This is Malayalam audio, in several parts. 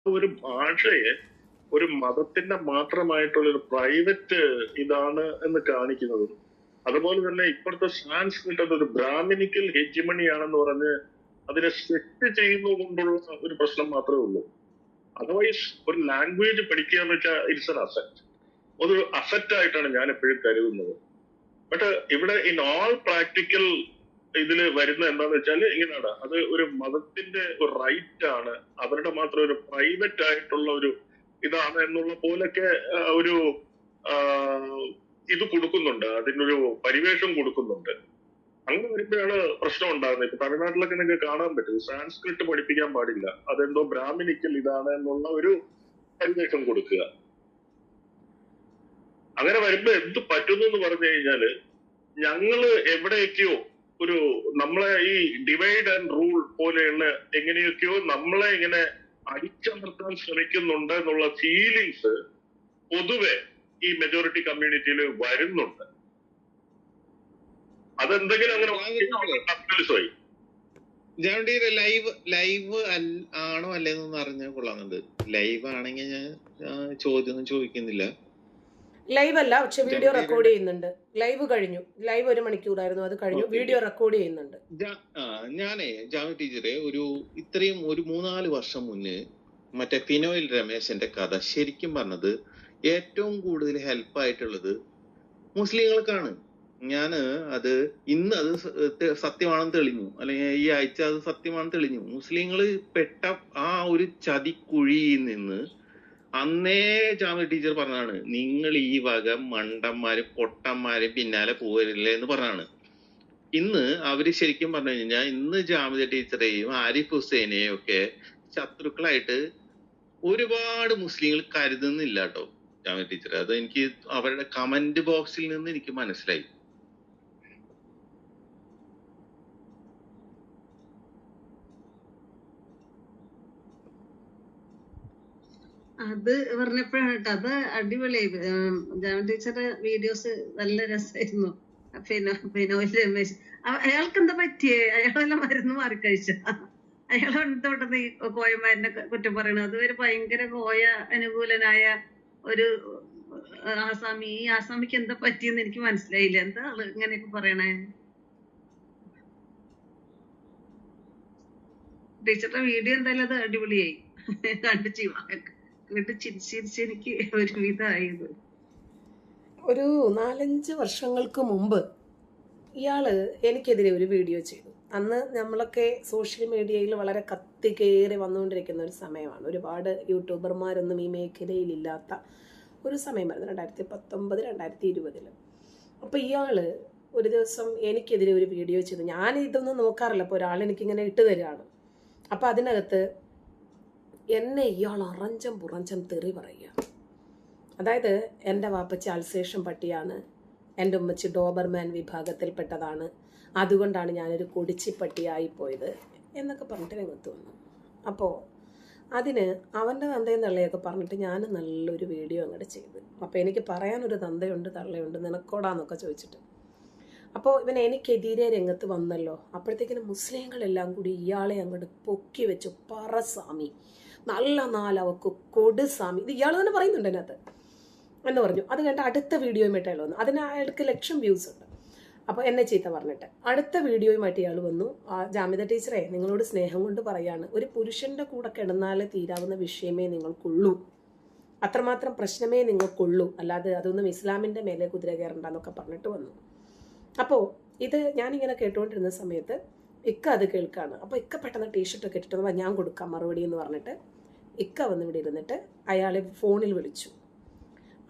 ഒരു ഭാഷയെ ഒരു മതത്തിന്റെ മാത്രമായിട്ടുള്ള ഒരു പ്രൈവറ്റ് ഇതാണ് എന്ന് കാണിക്കുന്നത്. അതുപോലെ തന്നെ ഇപ്പോഴത്തെ സാൻസ്ക്രിറ്റ് ഒരു ബ്രാഹ്മിനിക്കൽ ഹെജിമണിയാണെന്ന് പറഞ്ഞ് അതിനെ സെറ്റ് ചെയ്യുന്നതുകൊണ്ടുള്ള ഒരു പ്രശ്നം മാത്രമേ ഉള്ളൂ. അതർവൈസ് ഒരു ലാംഗ്വേജ് പഠിക്കുക എന്ന് വെച്ചാൽ ഇറ്റ്സ് എൻ അസെറ്റ്. ഒരു അസെറ്റ് ആയിട്ടാണ് ഞാൻ എപ്പോഴും കരുതുന്നത്. ബട്ട് ഇവിടെ ഇൻ ഓൾ പ്രാക്ടിക്കൽ ഇതില് വരുന്ന എന്താന്ന് വെച്ചാല് ഇങ്ങനെയാണ്, അത് ഒരു മതത്തിന്റെ ഒരു റൈറ്റ് ആണ്, അവരുടെ മാത്രം ഒരു പ്രൈവറ്റ് ആയിട്ടുള്ള ഒരു ഇതാണ് എന്നുള്ള പോലൊക്കെ ഒരു ഇത് കൊടുക്കുന്നുണ്ട്, അതിനൊരു പരിവേഷം കൊടുക്കുന്നുണ്ട്. അങ്ങനെ വരുമ്പോഴാണ് പ്രശ്നം ഉണ്ടാകുന്നത്. ഇപ്പൊ തമിഴ്നാട്ടിലൊക്കെ നിങ്ങൾക്ക് കാണാൻ പറ്റും, സാൻസ്ക്രിറ്റ് പഠിപ്പിക്കാൻ പാടില്ല, അതെന്തോ ബ്രാഹ്മിനിക്കൽ ഇതാണ് എന്നുള്ള ഒരു പരിവേഷം കൊടുക്കുക. അങ്ങനെ വരുമ്പോ എന്ത് പറ്റുന്നു എന്ന് പറഞ്ഞു കഴിഞ്ഞാല് ഞങ്ങള് എവിടെയൊക്കെയോ ഒരു നമ്മളെ ഈ ഡിവൈഡ് ആൻഡ് റൂൾ പോലെയുള്ള എങ്ങനെയൊക്കെയോ നമ്മളെ ഇങ്ങനെ അടിച്ചമർത്താൻ ശ്രമിക്കുന്നുണ്ട് എന്നുള്ള ഫീലിങ്സ് പൊതുവെ ഈ മെജോറിറ്റി കമ്മ്യൂണിറ്റിയിൽ വരുന്നുണ്ട്. അതെന്തെങ്കിലും അങ്ങനെ ലൈവ് ആണോ അല്ലേന്നൊന്നും അറിഞ്ഞാൽ കൊള്ളാന്നുണ്ട്. ലൈവ് ആണെങ്കിൽ ഞാൻ ചോദ്യമൊന്നും ചോദിക്കുന്നില്ല. ലൈവ് അല്ല, പക്ഷെ വീഡിയോ റെക്കോർഡ് ചെയ്യുന്നുണ്ട്. ലൈവ് കഴിഞ്ഞു, ലൈവ് 1 മണിക്കൂറായിരുന്നു, അത് കഴിഞ്ഞു. വീഡിയോ റെക്കോർഡ് ചെയ്യുന്നുണ്ട്. ഞാനേ ജാമി ടീച്ചറെ ഇത്രയും ഒരു 3-4 വർഷം മുന്നേ മറ്റേ ഫിനോയിൽ രമേശന്റെ കഥ ശരിക്കും പറഞ്ഞത് ഏറ്റവും കൂടുതൽ ഹെൽപ്പ് ആയിട്ടുള്ളത് മുസ്ലിങ്ങൾക്കാണ്. ഞാന് അത് ഇന്ന് അത് സത്യമാണെന്ന് തെളിഞ്ഞു, അല്ലെങ്കിൽ ഈ ആഴ്ച അത് സത്യമാണെന്ന് തെളിഞ്ഞു. മുസ്ലിങ്ങള് പെട്ട ആ ഒരു ചതിക്കുഴിയിൽ നിന്ന് അന്നേ ജാമി ടീച്ചർ പറഞ്ഞാണ്, നിങ്ങൾ ഈ വക മണ്ടന്മാരും പൊട്ടന്മാരും പിന്നാലെ പോരില്ലേ എന്ന് പറഞ്ഞാണ്. ഇന്ന് അവര് ശരിക്കും പറഞ്ഞു കഴിഞ്ഞാൽ ഇന്ന് ജാമിദ ടീച്ചറെയും ആരിഫ് ഹുസൈനെയും ഒക്കെ ശത്രുക്കളായിട്ട് ഒരുപാട് മുസ്ലിങ്ങൾ കരുതുന്നില്ല കേട്ടോ ജാമിദ ടീച്ചർ. അത് എനിക്ക് അവരുടെ കമന്റ് ബോക്സിൽ നിന്ന് എനിക്ക് മനസ്സിലായി. അത് പറഞ്ഞപ്പോഴാണ് കേട്ടോ, അത് അടിപൊളിയായി. ജാമി ടീച്ചറുടെ വീഡിയോസ് നല്ല രസമായിരുന്നു. ഫിനോയിൽ രമേശ് അയാൾക്ക് എന്താ പറ്റിയേ? അയാളെല്ലാം മരുന്ന് മാറിക്കഴിച്ച അയാളെ തൊട്ടത് ഈ കോയമാരിനെ കുറ്റം പറയണത്. അതുവരെ ഭയങ്കര കോയ അനുകൂലനായ ഒരു ആസാമി, ഈ ആസാമിക്ക് എന്താ പറ്റിയെന്ന് എനിക്ക് മനസ്സിലായില്ല. എന്താ ആള് ഇങ്ങനെയൊക്കെ പറയണേ? ടീച്ചറുടെ വീഡിയോ എന്തായാലും അത് അടിപൊളിയായി. കണ്ടു ചിരിച്ചിരിച്ച് ഒരു വിധമായത്. ഒരു 4-5 വർഷങ്ങൾക്ക് മുമ്പ് ഇയാള് എനിക്കെതിരെ ഒരു വീഡിയോ ചെയ്തു. അന്ന് നമ്മളൊക്കെ സോഷ്യൽ മീഡിയയിൽ വളരെ കത്തി കയറി വന്നുകൊണ്ടിരിക്കുന്ന ഒരു സമയമാണ്. ഒരുപാട് യൂട്യൂബർമാരൊന്നും ഈ മേഖലയിലില്ലാത്ത ഒരു സമയമായിരുന്നു, 2019-2020. അപ്പോൾ ഇയാള് ഒരു ദിവസം എനിക്കെതിരെ ഒരു വീഡിയോ ചെയ്തു. ഞാൻ ഇതൊന്നും നോക്കാറില്ല, അപ്പോൾ ഒരാൾ എനിക്കിങ്ങനെ ഇട്ട് തരികയാണ്. അപ്പോൾ അതിനകത്ത് എന്നെ ഇയാൾ അറഞ്ചം പുറഞ്ചം തെറി പറയുക. അതായത് എൻ്റെ വാപ്പച്ചി അൽസേഷൻ പട്ടിയാണ്, എൻ്റെ ഉമ്മച്ചി ഡോബർമാൻ വിഭാഗത്തിൽപ്പെട്ടതാണ്, അതുകൊണ്ടാണ് ഞാനൊരു കൊടിച്ചിപ്പട്ടിയായി പോയത് എന്നൊക്കെ പറഞ്ഞിട്ട് രംഗത്ത് വന്നു. അപ്പോൾ അതിന് അവൻ്റെ തന്തയും തള്ളയൊക്കെ പറഞ്ഞിട്ട് ഞാൻ നല്ലൊരു വീഡിയോ അങ്ങോട്ട് ചെയ്തു. അപ്പോൾ എനിക്ക് പറയാനൊരു തന്തയുണ്ട് തള്ളയുണ്ട് നിനക്കോടാന്നൊക്കെ ചോദിച്ചിട്ട്. അപ്പോൾ ഇവൻ എനിക്കെതിരെ രംഗത്ത് വന്നല്ലോ. അപ്പോഴത്തേക്കിനും മുസ്ലിങ്ങളെല്ലാം കൂടി ഇയാളെ അങ്ങോട്ട് പൊക്കി വെച്ചു. പറസ്വാമി, നല്ല നാലവക്ക് കൊടുസ്വാമി, ഇത് ഇയാൾ തന്നെ പറയുന്നുണ്ട് അതിനകത്ത് എന്ന് പറഞ്ഞു. അത് കണ്ട് അടുത്ത വീഡിയോയുമായിട്ട് അയാൾ വന്നു. അതിന് അയാൾക്ക് 1,00,000 വ്യൂസ് ഉണ്ട്. അപ്പോൾ എന്നെ ചീത്ത പറഞ്ഞിട്ട് അടുത്ത വീഡിയോയുമായിട്ട് ഇയാൾ വന്നു. ജാമിദ ടീച്ചറെ, നിങ്ങളോട് സ്നേഹം കൊണ്ട് പറയാണ്, ഒരു പുരുഷന്റെ കൂടെ കിടന്നാൽ തീരാവുന്ന വിഷയമേ നിങ്ങൾക്കുള്ളൂ, അത്രമാത്രം പ്രശ്നമേ നിങ്ങൾക്കുള്ളൂ, അല്ലാതെ അതൊന്നും ഇസ്ലാമിൻ്റെ മേലെ കുതിര കയറണ്ടെന്നൊക്കെ പറഞ്ഞിട്ട് വന്നു. അപ്പോൾ ഇത് ഞാനിങ്ങനെ കേട്ടുകൊണ്ടിരുന്ന സമയത്ത് ഇക്ക അത് കേൾക്കാണ്. അപ്പോൾ ഇക്ക പെട്ടെന്ന് ടീഷർട്ടൊക്കെ ഇട്ടിട്ട് ഞാൻ കൊടുക്കാം മറുപടി എന്ന് പറഞ്ഞിട്ട് ഇക്ക വന്ന് ഇവിടെ ഇരുന്നിട്ട് അയാളെ ഫോണിൽ വിളിച്ചു.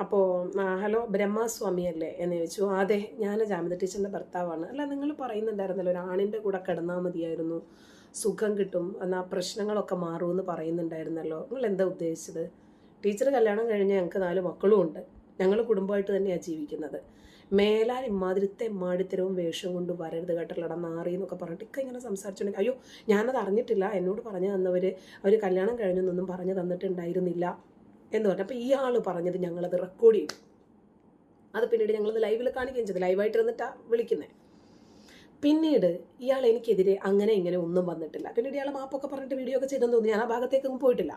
അപ്പോൾ ഹലോ ബ്രഹ്മസ്വാമി അല്ലേ എന്ന് ചോദിച്ചു. അതെ, ഞാൻ ജാമിദ ടീച്ചറിൻ്റെ ഭർത്താവാണ്. അല്ല, നിങ്ങൾ പറയുന്നുണ്ടായിരുന്നല്ലോ ഒരു ആണിൻ്റെ കൂടെ കിടന്നാൽ മതിയായിരുന്നു, സുഖം കിട്ടും, എന്നാൽ പ്രശ്നങ്ങളൊക്കെ മാറുമെന്ന് പറയുന്നുണ്ടായിരുന്നല്ലോ, നിങ്ങൾ എന്താ ഉദ്ദേശിച്ചത്? ടീച്ചർ കല്യാണം കഴിഞ്ഞ് ഞങ്ങൾക്ക് 4 മക്കളും ഉണ്ട്, ഞങ്ങൾ കുടുംബമായിട്ട് തന്നെയാണ് ജീവിക്കുന്നത്, മേലാൽ ഇമാതിരത്തെ മാടിത്തരവും വേഷം കൊണ്ട് വരരുത് കേട്ടല്ലട നാറി എന്നൊക്കെ പറഞ്ഞിട്ട് ഇക്ക ഇങ്ങനെ സംസാരിച്ചിട്ടുണ്ടെങ്കിൽ, അയ്യോ ഞാനത് അറിഞ്ഞിട്ടില്ല, എന്നോട് പറഞ്ഞു തന്നവർ കല്യാണം കഴിഞ്ഞൊന്നും പറഞ്ഞു തന്നിട്ടുണ്ടായിരുന്നില്ല എന്ന് പറഞ്ഞു. അപ്പോൾ ഈ ആൾ പറഞ്ഞത് ഞങ്ങളത് റെക്കോർഡ് ചെയ്തു. അത് പിന്നീട് ഞങ്ങളത് ലൈവിൽ കാണിക്കുകയും ചെയ്തു. ലൈവായിട്ട് ഇരുന്നിട്ടാണ് വിളിക്കുന്നത്. പിന്നീട് ഇയാൾ എനിക്കെതിരെ അങ്ങനെ ഇങ്ങനെ ഒന്നും വന്നിട്ടില്ല. പിന്നീട് ഇയാൾ മാപ്പൊക്കെ പറഞ്ഞിട്ട് വീഡിയോ ഒക്കെ ചെയ്തെന്ന് തോന്നി. ഞാൻ ആ ഭാഗത്തേക്കൊന്നും പോയിട്ടില്ല.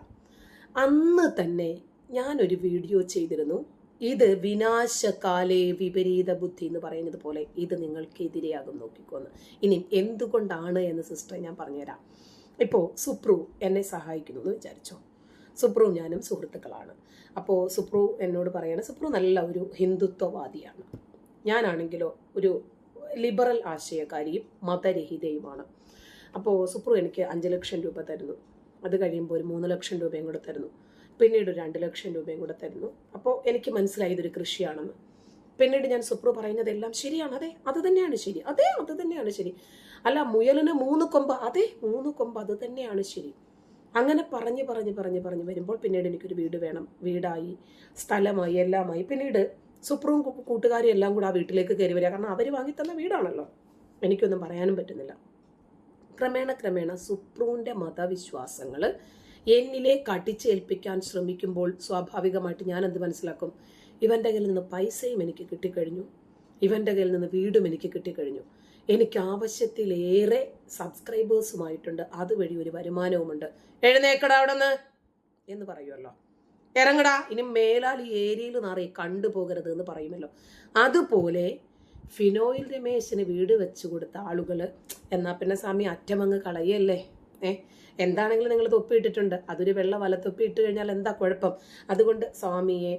അന്ന് തന്നെ ഞാനൊരു വീഡിയോ ചെയ്തിരുന്നു. ഇത് വിനാശകാലേ വിപരീത ബുദ്ധി എന്ന് പറയുന്നത് പോലെ ഇത് നിങ്ങൾക്കെതിരെയാകും, നോക്കിക്കോന്ന്. ഇനി എന്തുകൊണ്ടാണ് എന്ന് സിസ്റ്റർ ഞാൻ പറഞ്ഞുതരാം. ഇപ്പോൾ സുപ്രു എന്നെ സഹായിക്കുന്നു എന്ന് വിചാരിച്ചോ. സുപ്രു ഞാനും സുഹൃത്തുക്കളാണ്. അപ്പോൾ സുപ്രു എന്നോട് പറയാണ്, സുപ്രു നല്ല ഒരു ഹിന്ദുത്വവാദിയാണ്, ഞാനാണെങ്കിലോ ഒരു ലിബറൽ ആശയക്കാരിയും മതരഹിതയുമാണ്. അപ്പോൾ സുപ്രു എനിക്ക് 5 ലക്ഷം രൂപ തരുന്നു. അത് കഴിയുമ്പോൾ ഒരു 3 ലക്ഷം രൂപയും കൂടെ തരുന്നു. പിന്നീട് 2 ലക്ഷം രൂപയും കൂടെ തരുന്നു. അപ്പോൾ എനിക്ക് മനസ്സിലായി ഇതൊരു കൃഷിയാണെന്ന്. പിന്നീട് ഞാൻ സുപ്രു പറയുന്നതെല്ലാം ശരിയാണ്, അതെ അത് തന്നെയാണ് ശരി, അതെ അത് തന്നെയാണ് ശരി, അല്ല മുയലിന് 3 കൊമ്പ്, അതെ 3 കൊമ്പ്, അത് തന്നെയാണ് ശരി. അങ്ങനെ പറഞ്ഞ് പറഞ്ഞ് പറഞ്ഞ് പറഞ്ഞ് വരുമ്പോൾ പിന്നീട് എനിക്കൊരു വീട് വേണം, വീടായി, സ്ഥലമായി, എല്ലാമായി. പിന്നീട് സുപ്രുവും കൂട്ടുകാരും എല്ലാം കൂടെ ആ വീട്ടിലേക്ക് കയറി വരിക. കാരണം അവർ വാങ്ങിത്തന്ന വീടാണല്ലോ, എനിക്കൊന്നും പറയാനും പറ്റുന്നില്ല. ക്രമേണ ക്രമേണ സുപ്രുവിൻ്റെ മതവിശ്വാസങ്ങൾ എന്നിലേക്ക് അടിച്ചേൽപ്പിക്കാൻ ശ്രമിക്കുമ്പോൾ സ്വാഭാവികമായിട്ട് ഞാൻ എന്ത് മനസ്സിലാക്കും, ഇവൻ്റെ കയ്യിൽ നിന്ന് പൈസയും എനിക്ക് കിട്ടിക്കഴിഞ്ഞു, ഇവൻ്റെ കയ്യിൽ നിന്ന് വീടും എനിക്ക് കിട്ടിക്കഴിഞ്ഞു, എനിക്ക് ആവശ്യത്തിലേറെ സബ്സ്ക്രൈബേഴ്സുമായിട്ടുണ്ട്, അതുവഴി ഒരു വരുമാനവുമുണ്ട്, എഴുന്നേക്കടാ അവിടെ നിന്ന് എന്ന് പറയുമല്ലോ, ഇറങ്ങടാ ഇനി മേലാൽ ഈ ഏരിയയിൽ നിറയെ കണ്ടുപോകരുത് എന്ന് പറയുമല്ലോ. അതുപോലെ ഫിനോയിൽ രമേശിന് വീട് വെച്ചു കൊടുത്ത ആളുകൾ എന്നാൽ പിന്നെ സ്വാമി അറ്റമങ്ങ് കളയല്ലേ, എന്താണെങ്കിലും നിങ്ങൾ തൊപ്പിയിട്ടിട്ടുണ്ട്, അതൊരു വെള്ള വല തൊപ്പി ഇട്ട് കഴിഞ്ഞാൽ എന്താ കുഴപ്പം. അതുകൊണ്ട് സ്വാമിയെ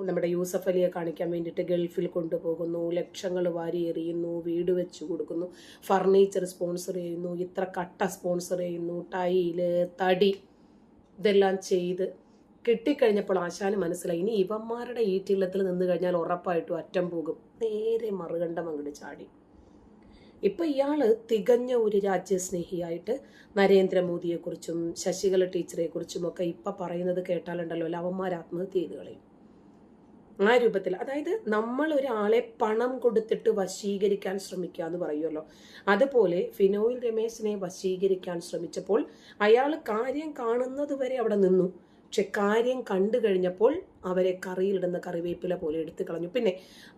നമ്മുടെ യൂസഫ് അലിയെ കാണിക്കാൻ വേണ്ടിയിട്ട് ഗൾഫിൽ കൊണ്ടുപോകുന്നു, ലക്ഷങ്ങൾ വാരി എറിയുന്നു, വീട് വെച്ച് കൊടുക്കുന്നു, ഫർണിച്ചർ സ്പോൺസർ ചെയ്യുന്നു, ഇത്ര കട്ട സ്പോൺസർ ചെയ്യുന്നു, ടൈല് തടി ഇതെല്ലാം ചെയ്ത് കിട്ടിക്കഴിഞ്ഞപ്പോൾ ആശാന് മനസ്സിലായി ഇനി ഇവന്മാരുടെ ഈറ്റില്ലത്തിൽ നിന്ന് കഴിഞ്ഞാൽ ഉറപ്പായിട്ടും അറ്റം പോകും. നേരെ മറുകണ്ഠം അങ്ങോട്ട് ചാടി. ഇപ്പൊ ഇയാള് തികഞ്ഞ ഒരു രാജ്യസ്നേഹിയായിട്ട് നരേന്ദ്രമോദിയെക്കുറിച്ചും ശശികല ടീച്ചറെ കുറിച്ചും ഒക്കെ ഇപ്പൊ പറയുന്നത് കേട്ടാലുണ്ടല്ലോ അവന്മാർ ആത്മഹത്യ ചെയ്ത് കളയും. ആ രൂപത്തിൽ, അതായത് നമ്മൾ ഒരാളെ പണം കൊടുത്തിട്ട് വശീകരിക്കാൻ ശ്രമിക്കുക എന്ന് പറയുമല്ലോ, അതുപോലെ ഫിനോയിൽ രമേശിനെ വശീകരിക്കാൻ ശ്രമിച്ചപ്പോൾ അയാൾ കാര്യം കാണുന്നത് വരെ അവിടെ നിന്നു. പക്ഷെ കാര്യം കണ്ടു കഴിഞ്ഞപ്പോൾ അവരെ കറിയിലിടുന്ന കറിവേപ്പില പോലെ എടുത്തു കളഞ്ഞു. പിന്നെ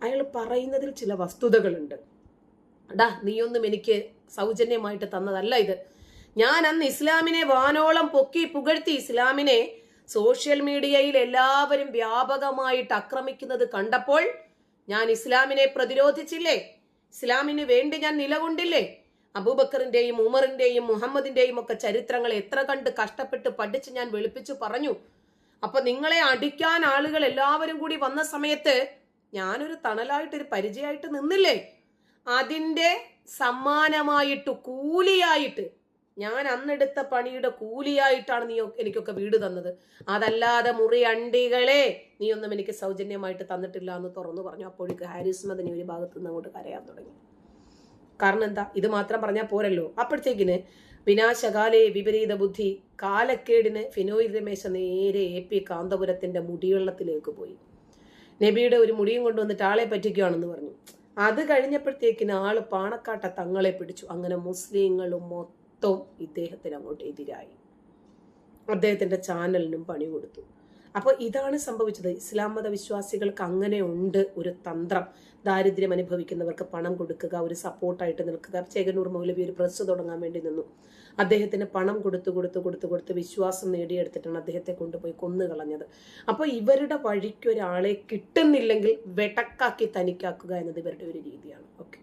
അയാൾ പറയുന്നതിൽ ചില വസ്തുതകളുണ്ട്. ഡാ നീയൊന്നും എനിക്ക് സൗജന്യമായിട്ട് തന്നതല്ല ഇത്, ഞാൻ അന്ന് ഇസ്ലാമിനെ വാനോളം പൊക്കി പുകഴ്ത്തി, ഇസ്ലാമിനെ സോഷ്യൽ മീഡിയയിൽ എല്ലാവരും വ്യാപകമായിട്ട് ആക്രമിക്കുന്നത് കണ്ടപ്പോൾ ഞാൻ ഇസ്ലാമിനെ പ്രതിരോധിച്ചില്ലേ, ഇസ്ലാമിന് വേണ്ടി ഞാൻ നിലകൊണ്ടില്ലേ. അബൂബക്കറിന്റെയും ഉമറിന്റെയും മുഹമ്മദിന്റെയും ഒക്കെ ചരിത്രങ്ങൾ എത്ര കണ്ട് കഷ്ടപ്പെട്ട് പഠിച്ച് ഞാൻ വെളുപ്പിച്ചു പറഞ്ഞു. അപ്പൊ നിങ്ങളെ അടിക്കാൻ ആളുകൾ എല്ലാവരും കൂടി വന്ന സമയത്ത് ഞാനൊരു തണലായിട്ടൊരു പരിചയമായിട്ട് നിന്നില്ലേ, അതിന്റെ സമ്മാനമായിട്ട് കൂലിയായിട്ട് ഞാൻ അന്നെടുത്ത പണിയുടെ കൂലിയായിട്ടാണ് നീ എനിക്കൊക്കെ വീട് തന്നത്, അതല്ലാതെ മുറി അണ്ടികളെ നീ ഒന്നും എനിക്ക് സൗജന്യമായിട്ട് തന്നിട്ടില്ല എന്ന് തുറന്നു പറഞ്ഞു. അപ്പോഴേക്ക് ഹാരിസ് മദനി ഒരു ഭാഗത്ത് നിന്ന് അങ്ങോട്ട് കരയാൻ തുടങ്ങി. കാരണം എന്താ, ഇത് മാത്രം പറഞ്ഞാൽ പോരല്ലോ. അപ്പോഴത്തേക്കിന് വിനാശകാലേ വിപരീത ബുദ്ധി, കാലക്കേടിന് ഫിനോയിൽ രമേശ നേരെ AP കാന്തപുരത്തിന്റെ മുടിവെള്ളത്തിലേക്ക് പോയി. നബിയുടെ ഒരു മുടിയും കൊണ്ടുവന്നിട്ട് ആളെ പറ്റിക്കുകയാണെന്ന് പറഞ്ഞു. അത് കഴിഞ്ഞപ്പോഴത്തേക്കിന് ആള് പാണക്കാട്ട തങ്ങളെ പിടിച്ചു. അങ്ങനെ മുസ്ലിങ്ങളും മൊത്തം ഇദ്ദേഹത്തിന് അങ്ങോട്ട് എതിരായി. അദ്ദേഹത്തിന്റെ ചാനലിനും പണി കൊടുത്തു. അപ്പോൾ ഇതാണ് സംഭവിച്ചത്. ഇസ്ലാം മത വിശ്വാസികൾക്ക് അങ്ങനെ ഉണ്ട് ഒരു തന്ത്രം. ദാരിദ്ര്യം അനുഭവിക്കുന്നവർക്ക് പണം കൊടുക്കുക, ഒരു സപ്പോർട്ടായിട്ട് നിൽക്കുക. ചേകന്നൂർ മൗലവി ഒരു പ്രസ് തുടങ്ങാൻ വേണ്ടി നിന്നു. അദ്ദേഹത്തിന് പണം കൊടുത്ത് വിശ്വാസം നേടിയെടുത്തിട്ടാണ് അദ്ദേഹത്തെ കൊണ്ടുപോയി കൊന്നുകളഞ്ഞത്. അപ്പോൾ ഇവരുടെ വഴിക്ക് ഒരാളെ കിട്ടുന്നില്ലെങ്കിൽ വെടക്കാക്കി തനിക്കാക്കുക എന്നത് ഇവരുടെ ഒരു രീതിയാണ്. ഓക്കെ.